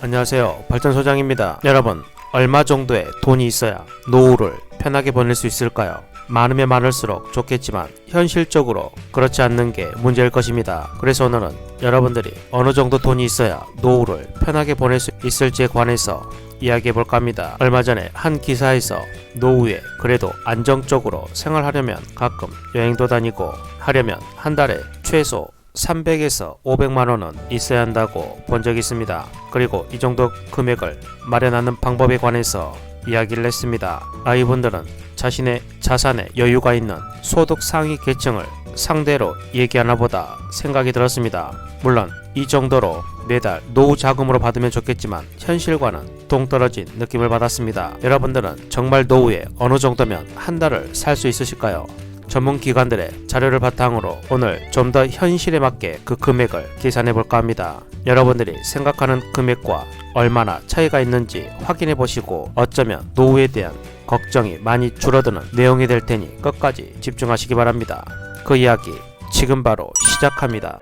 안녕하세요, 발전소장입니다. 여러분, 얼마 정도의 돈이 있어야 노후를 편하게 보낼 수 있을까요? 많으면 많을수록 좋겠지만 현실적으로 그렇지 않는 게 문제일 것입니다. 그래서 오늘은 여러분들이 어느 정도 돈이 있어야 노후를 편하게 보낼 수 있을지에 관해서 이야기해볼까 합니다. 얼마 전에 한 기사에서 노후에 그래도 안정적으로 생활하려면 가끔 여행도 다니고 하려면 한 달에 최소 300에서 500만원은 있어야 한다고 본 적이 있습니다. 그리고 이 정도 금액을 마련하는 방법에 관해서 이야기를 했습니다. 이분들은 자신의 자산에 여유가 있는 소득 상위 계층을 상대로 얘기하나 보다 생각이 들었습니다. 물론 이 정도로 매달 노후 자금으로 받으면 좋겠지만 현실과는 동떨어진 느낌을 받았습니다. 여러분들은 정말 노후에 어느 정도면 한 달을 살 수 있으실까요? 전문 기관들의 자료를 바탕으로 오늘 좀 더 현실에 맞게 그 금액을 계산해 볼까 합니다. 여러분들이 생각하는 금액과 얼마나 차이가 있는지 확인해 보시고 어쩌면 노후에 대한 걱정이 많이 줄어드는 내용이 될 테니 끝까지 집중하시기 바랍니다. 그 이야기 지금 바로 시작합니다.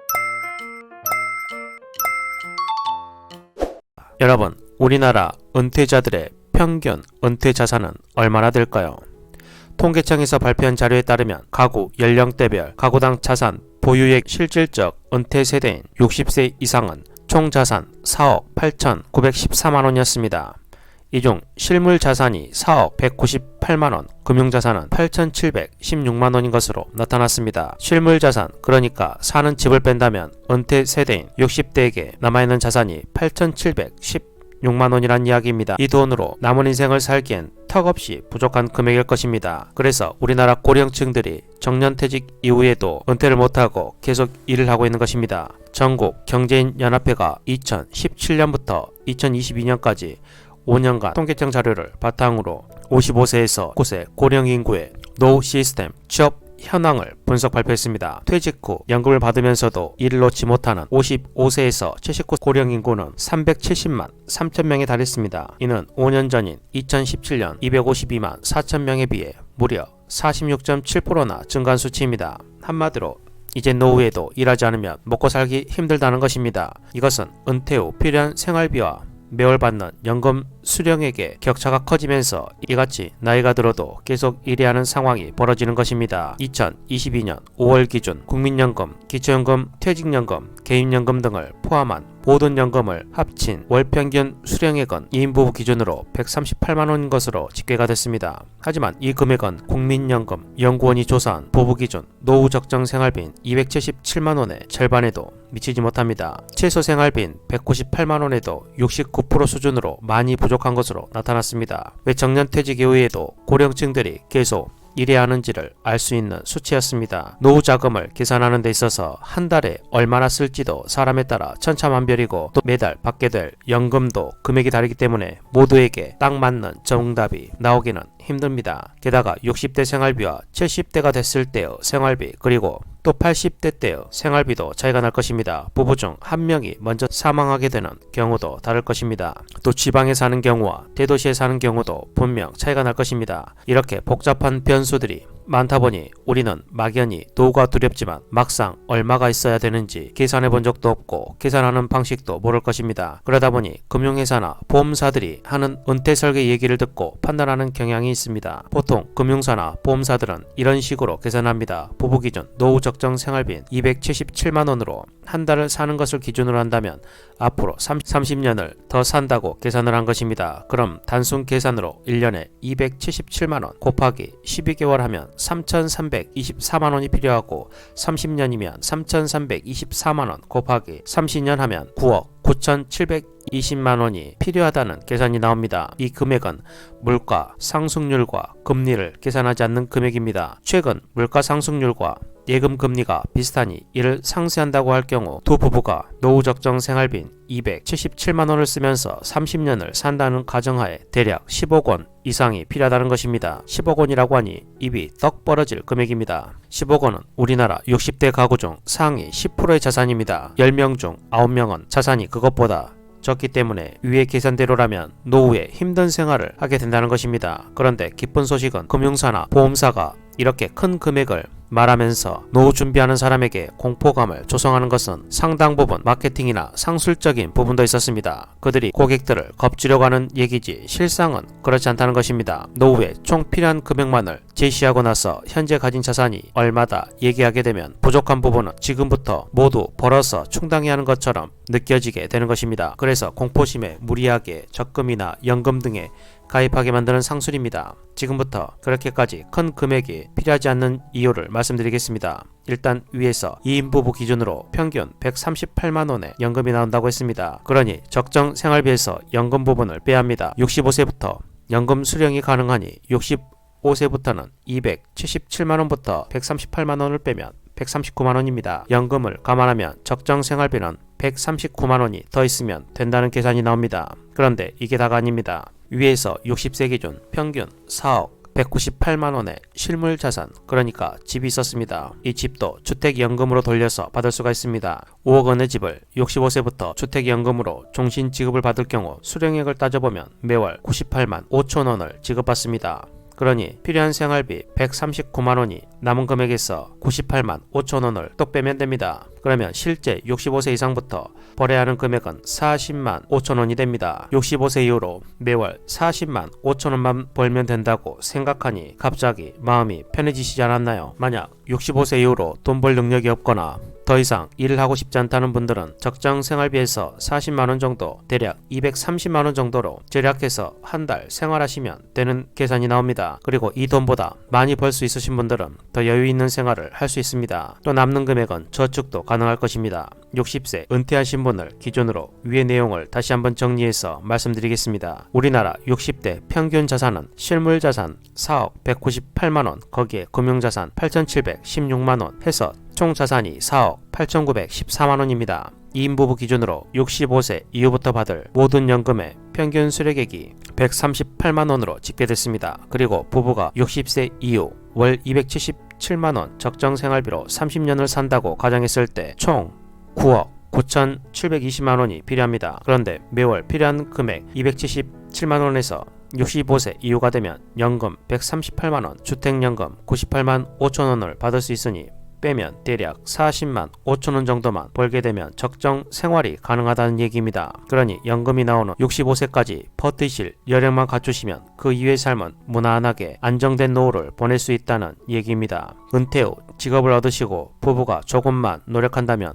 여러분, 우리나라 은퇴자들의 평균 은퇴 자산은 얼마나 될까요? 통계청에서 발표한 자료에 따르면 가구 연령대별 가구당 자산 보유액 실질적 은퇴 세대인 60세 이상은 총 자산 4억 8,914만원이었습니다. 이 중 실물 자산이 4억 198만원, 금융자산은 8,716만원인 것으로 나타났습니다. 실물 자산, 그러니까 사는 집을 뺀다면 은퇴 세대인 60대에게 남아있는 자산이 8,716만원이란 이야기입니다. 이 돈으로 남은 인생을 살기엔 턱없이 부족한 금액일 것입니다. 그래서 우리나라 고령층들이 정년퇴직 이후에도 은퇴를 못하고 계속 일을 하고 있는 것입니다. 전국 경제인 연합회가 2017년부터 2022년까지 5년간 통계청 자료를 바탕으로 55세에서 9세 고령 인구의 노후 시스템, 취업 현황을 분석 발표했습니다. 퇴직 후 연금을 받으면서도 일을 놓지 못하는 55세에서 79 고령 인구는 370만 3천명에 달했습니다. 이는 5년 전인 2017년 252만 4천명에 비해 무려 46.7%나 증가한 수치입니다. 한마디로 이제 노후에도 일하지 않으면 먹고 살기 힘들다는 것입니다. 이것은 은퇴 후 필요한 생활비와 매월 받는 연금 수령액의 격차가 커지면서 이같이 나이가 들어도 계속 일해야 하는 상황이 벌어지는 것입니다. 2022년 5월 기준 국민연금, 기초연금, 퇴직연금, 개인연금 등을 포함한 모든 연금을 합친 월평균 수령액은 2인 부부 기준으로 138만원인 것으로 집계가 됐습니다. 하지만 이 금액은 국민연금 연구원이 조사한 부부 기준 노후 적정 생활비인 277만원의 절반에도 미치지 못합니다. 최소 생활비인 198만원에도 69% 수준으로 많이 부족한 것으로 나타났습니다. 왜 정년퇴직 이후에도 고령층들이 계속 일해야 하는지를 알 수 있는 수치였습니다. 노후 자금을 계산하는 데 있어서 한 달에 얼마나 쓸지도 사람에 따라 천차만별이고 또 매달 받게 될 연금도 금액이 다르기 때문에 모두에게 딱 맞는 정답이 나오기는 힘듭니다. 게다가 60대 생활비와 70대가 됐을 때의 생활비 그리고 또 80대 때의 생활비도 차이가 날 것입니다. 부부 중 한 명이 먼저 사망하게 되는 경우도 다를 것입니다. 또 지방에 사는 경우와 대도시에 사는 경우도 분명 차이가 날 것입니다. 이렇게 복잡한 변수들이 많다 보니 우리는 막연히 노후가 두렵지만 막상 얼마가 있어야 되는지 계산해 본 적도 없고 계산하는 방식도 모를 것입니다. 그러다 보니 금융회사나 보험사들이 하는 은퇴 설계 얘기를 듣고 판단하는 경향이 있습니다. 보통 금융사나 보험사들은 이런 식으로 계산합니다. 부부 기준 노후 적정 생활비인 277만원으로 한 달을 사는 것을 기준으로 한다면 앞으로 30년을 더 산다고 계산을 한 것입니다. 그럼 단순 계산으로 1년에 277만원 곱하기 12개월 하면 3,324만원이 필요하고 30년이면 3,324만원 곱하기 30년 하면 9억 9,720만원이 필요하다는 계산이 나옵니다. 이 금액은 물가 상승률과 금리를 계산하지 않는 금액입니다. 최근 물가 상승률과 예금 금리가 비슷하니 이를 상쇄한다고 할 경우 두 부부가 노후 적정 생활비인 277만원을 쓰면서 30년을 산다는 가정하에 대략 10억원 이상이 필요하다는 것입니다. 10억원이라고 하니 입이 떡 벌어질 금액입니다. 10억원은 우리나라 60대 가구 중 상위 10%의 자산입니다. 10명 중 9명은 자산이 그것보다 적기 때문에 위의 계산대로라면 노후에 힘든 생활을 하게 된다는 것입니다. 그런데 기쁜 소식은 금융사나 보험사가 이렇게 큰 금액을 말하면서 노후 준비하는 사람에게 공포감을 조성하는 것은 상당 부분 마케팅이나 상술적인 부분도 있었습니다. 그들이 고객들을 겁주려고 하는 얘기지 실상은 그렇지 않다는 것입니다. 노후에 총 필요한 금액만을 제시하고 나서 현재 가진 자산이 얼마다 얘기하게 되면 부족한 부분은 지금부터 모두 벌어서 충당해야 하는 것처럼 느껴지게 되는 것입니다. 그래서 공포심에 무리하게 적금이나 연금 등에 가입하게 만드는 상술입니다. 지금부터 그렇게까지 큰 금액이 필요하지 않는 이유를 말씀드리겠습니다. 일단 위에서 2인 부부 기준으로 평균 138만원의 연금이 나온다고 했습니다. 그러니 적정 생활비에서 연금 부분을 빼야 합니다. 65세부터 연금 수령이 가능하니 65세부터는 277만원부터 138만원을 빼면 139만원입니다. 연금을 감안하면 적정 생활비는 139만원이 더 있으면 된다는 계산이 나옵니다. 그런데 이게 다가 아닙니다. 위에서 60세 기준 평균 4억 198만원의 실물자산, 그러니까 집이 있었습니다. 이 집도 주택연금으로 돌려서 받을 수가 있습니다. 5억원의 집을 65세부터 주택연금으로 종신 지급을 받을 경우 수령액을 따져보면 매월 98만 5천원을 지급받습니다. 그러니 필요한 생활비 139만원이 남은 금액에서 98만 5천원을 또 빼면 됩니다. 그러면 실제 65세 이상부터 벌어야 하는 금액은 40만 5천원이 됩니다. 65세 이후로 매월 40만 5천원만 벌면 된다고 생각하니 갑자기 마음이 편해지시지 않았나요? 만약 65세 이후로 돈 벌 능력이 없거나 더 이상 일을 하고 싶지 않다는 분들은 적정 생활비에서 40만원 정도, 대략 230만원 정도로 절약해서 한 달 생활하시면 되는 계산이 나옵니다. 그리고 이 돈보다 많이 벌 수 있으신 분들은 더 여유 있는 생활을 할 수 있습니다. 또 남는 금액은 저축도 가능할 것입니다. 60세 은퇴하신 분을 기준으로 위의 내용을 다시 한번 정리해서 말씀드리겠습니다. 우리나라 60대 평균 자산은 실물자산 4억 198만원, 거기에 금융자산 8,716만원 해서 총 자산이 4억 8,914만원입니다. 2인 부부 기준으로 65세 이후부터 받을 모든 연금의 평균 수령액이 138만원으로 집계됐습니다. 그리고 부부가 60세 이후 월 277만원 적정 생활비로 30년을 산다고 가정했을 때 총 9억 9,720만원이 필요합니다. 그런데 매월 필요한 금액 277만원에서 65세 이후가 되면 연금 138만원, 주택연금 98만 5천원을 받을 수 있으니 빼면 대략 40만 5천원 정도만 벌게 되면 적정 생활이 가능하다는 얘기입니다. 그러니 연금이 나오는 65세까지 버티실 여력만 갖추시면 그 이후의 삶은 무난하게 안정된 노후를 보낼 수 있다는 얘기입니다. 은퇴 후 직업을 얻으시고 부부가 조금만 노력한다면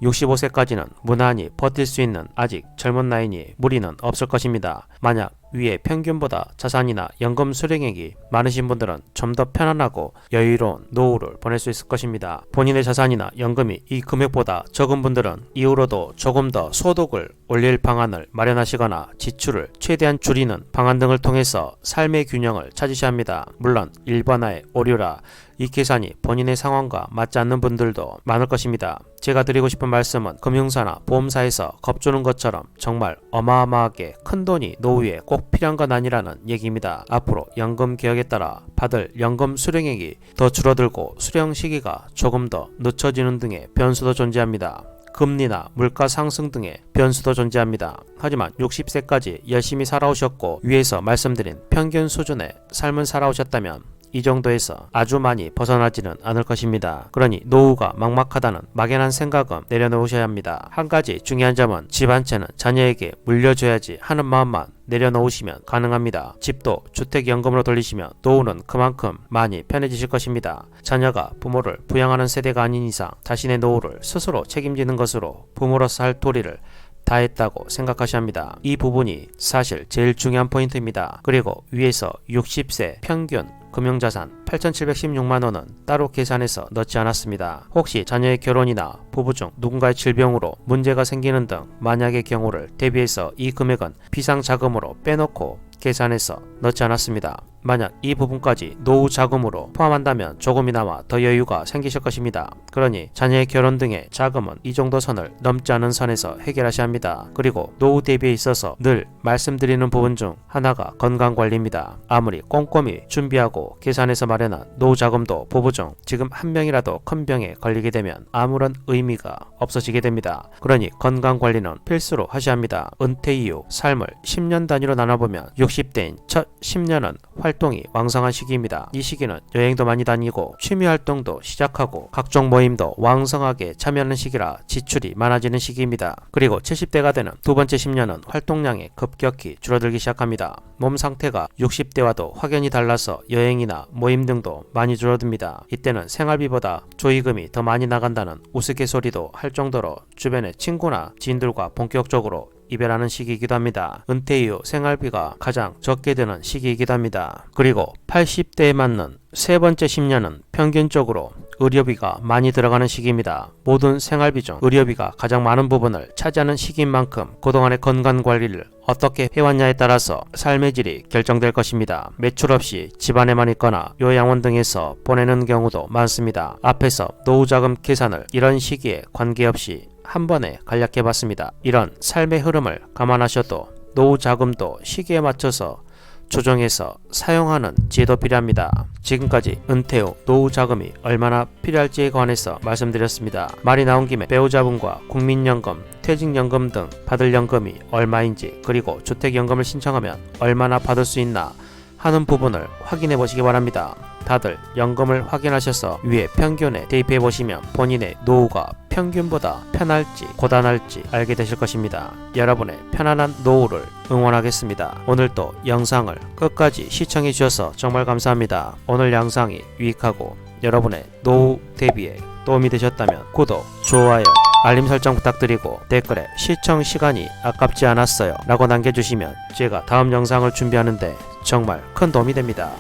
65세까지는 무난히 버틸 수 있는 아직 젊은 나이니 무리는 없을 것입니다. 만약 위에 평균보다 자산이나 연금 수령액이 많으신 분들은 좀 더 편안하고 여유로운 노후를 보낼 수 있을 것입니다. 본인의 자산이나 연금이 이 금액보다 적은 분들은 이후로도 조금 더 소득을 올릴 방안을 마련하시거나 지출을 최대한 줄이는 방안 등을 통해서 삶의 균형을 찾으셔야 합니다. 물론 일반화의 오류라 이 계산이 본인의 상황과 맞지 않는 분들도 많을 것입니다. 제가 드리고 싶은 말씀은 금융사나 보험사에서 겁주는 것처럼 정말 어마어마하게 큰 돈이 노후에 꼭 필요한 건 아니라는 얘기입니다. 앞으로 연금 개혁에 따라 받을 연금 수령액이 더 줄어들고 수령 시기가 조금 더 늦춰지는 등의 변수도 존재합니다. 금리나 물가 상승 등의 변수도 존재합니다. 하지만 60세까지 열심히 살아오셨고 위에서 말씀드린 평균 수준의 삶을 살아오셨다면 이 정도에서 아주 많이 벗어나지는 않을 것입니다. 그러니 노후가 막막하다는 막연한 생각은 내려놓으셔야 합니다. 한 가지 중요한 점은 집 한 채는 자녀에게 물려줘야지 하는 마음만 내려놓으시면 가능합니다. 집도 주택연금으로 돌리시면 노후는 그만큼 많이 편해지실 것입니다. 자녀가 부모를 부양하는 세대가 아닌 이상 자신의 노후를 스스로 책임지는 것으로 부모로서 할 도리를 다 했다고 생각하셔야 합니다. 이 부분이 사실 제일 중요한 포인트입니다. 그리고 위에서 60세 평균 금융자산 8,716만원은 따로 계산해서 넣지 않았습니다. 혹시 자녀의 결혼이나 부부 중 누군가의 질병으로 문제가 생기는 등 만약의 경우를 대비해서 이 금액은 비상자금으로 빼놓고 계산해서 넣지 않았습니다. 만약 이 부분까지 노후 자금으로 포함한다면 조금이나마 더 여유가 생기실 것입니다. 그러니 자녀의 결혼 등의 자금은 이 정도 선을 넘지 않은 선에서 해결하셔야 합니다. 그리고 노후 대비에 있어서 늘 말씀드리는 부분 중 하나가 건강관리입니다. 아무리 꼼꼼히 준비하고 계산해서 마련한 노후 자금도 부부 중 지금 한 명이라도 큰 병에 걸리게 되면 아무런 의미가 없어지게 됩니다. 그러니 건강관리는 필수로 하셔야 합니다. 은퇴 이후 삶을 10년 단위로 나눠보면 60대인 첫 10년은 활동이 왕성한 시기입니다. 이 시기는 여행도 많이 다니고 취미 활동도 시작하고 각종 모임도 왕성하게 참여하는 시기라 지출이 많아지는 시기입니다. 그리고 70대가 되는 두 번째 10년은 활동량이 급격히 줄어들기 시작합니다. 몸 상태가 60대와도 확연히 달라서 여행이나 모임 등도 많이 줄어듭니다. 이때는 생활비보다 조의금이 더 많이 나간다는 우스갯소리도 할 정도로 주변의 친구나 지인들과 본격적으로 이별하는 시기이기도 합니다. 은퇴 이후 생활비가 가장 적게 드는 시기이기도 합니다. 그리고 80대에 맞는 세 번째 10년은 평균적으로 의료비가 많이 들어가는 시기입니다. 모든 생활비 중 의료비가 가장 많은 부분을 차지하는 시기인 만큼 그동안의 건강관리를 어떻게 해왔냐에 따라서 삶의 질이 결정될 것입니다. 매출 없이 집안에만 있거나 요양원 등에서 보내는 경우도 많습니다. 앞에서 노후자금 계산을 이런 시기에 관계없이 한 번에 간략해봤습니다. 이런 삶의 흐름을 감안하셔도 노후자금도 시기에 맞춰서 조정해서 사용하는 지혜도 필요합니다. 지금까지 은퇴 후 노후자금이 얼마나 필요할지에 관해서 말씀드렸습니다. 말이 나온 김에 배우자분과 국민연금, 퇴직연금 등 받을 연금이 얼마인지 그리고 주택연금을 신청하면 얼마나 받을 수 있나 하는 부분을 확인해 보시기 바랍니다. 다들 연금을 확인하셔서 위에 평균에 대입해 보시면 본인의 노후가 평균보다 편할지 고단할지 알게 되실 것입니다. 여러분의 편안한 노후를 응원하겠습니다. 오늘도 영상을 끝까지 시청해 주셔서 정말 감사합니다. 오늘 영상이 유익하고 여러분의 노후 대비에 도움이 되셨다면 구독, 좋아요, 알림 설정 부탁드리고 댓글에 시청 시간이 아깝지 않았어요 라고 남겨주시면 제가 다음 영상을 준비하는데 정말 큰 도움이 됩니다.